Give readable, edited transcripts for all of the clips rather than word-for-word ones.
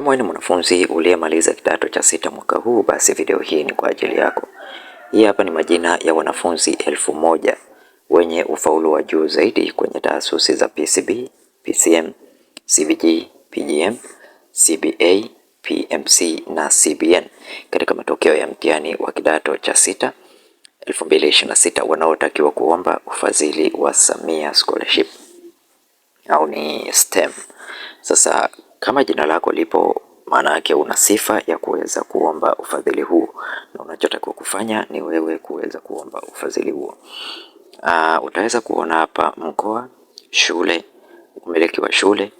Kama wewe ni mwanafunzi uliyemaliza kidato cha sita mwaka huu, basi video hii ni kwa ajili yako. Hii hapa ni majina ya wanafunzi 1000 wenye ufaulu wa juu zaidi kwenye taasisi za PCB, PCM, CBG, PGM, CBA, PMC na CBN katika matokeo ya mtihani wa kidato cha sita 2026 wanaotakiwa kuomba ufadhili wa Samia Scholarship au ni STEM. Sasa kama jina lako lipo, maana yake una sifa ya kuweza kuomba ufadhili huu, na unachotakiwa kufanya ni wewe kuweza kuomba ufadhili huo. Utaweza kuona hapa mkoa, shule, umiliki wa shule,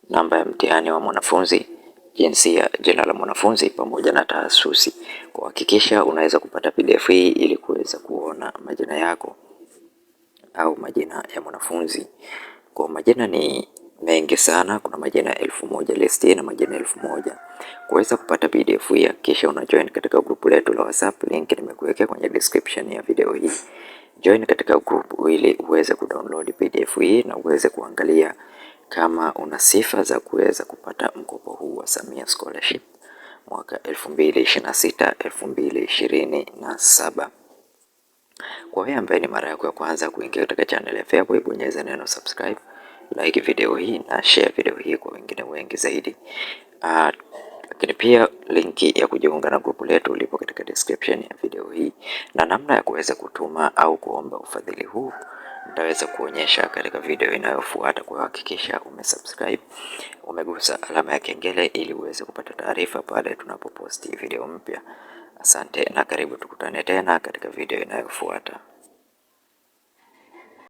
namba ya mtihani wa mwanafunzi, jinsia, jina la mwanafunzi pamoja na taasisi. Kuhakikisha unaweza kupata PDF hii ili kuweza kuona majina yako au majina ya mwanafunzi. Kwa majina ni mengi sana, kuna majina 1000 listi na majina 1000. Kuweza kupata PDF hii kisha una join katika group letu la WhatsApp, link nimekuwekea kwenye description ya video hii. Join katika group ili uweze kudownload PDF hii na uweze kuangalia kama una sifa za kuweza kupata mkopo huu wa Samia Scholarship mwaka 2026 2027. Kwa wewe ambaye ni mara yako ya kwanza kuingia katika channel ya Feaboy, bonyeza neno subscribe, like video hii na share video hii kwa wengine wengi zaidi. Lakini pia linki ya kujiunga na grupu letu lipo katika description ya video hii, na namna ya kuweza kutuma au kuomba ufadhili huu nitaweza kuonyesha katika video inayofuata. Kwa hakikisha umesubscribe, umegusa alama ya kengele ili uweze kupata taarifa pale tunapoposti video mpya. Asante na karibu, tukutane tena katika video inayofuata.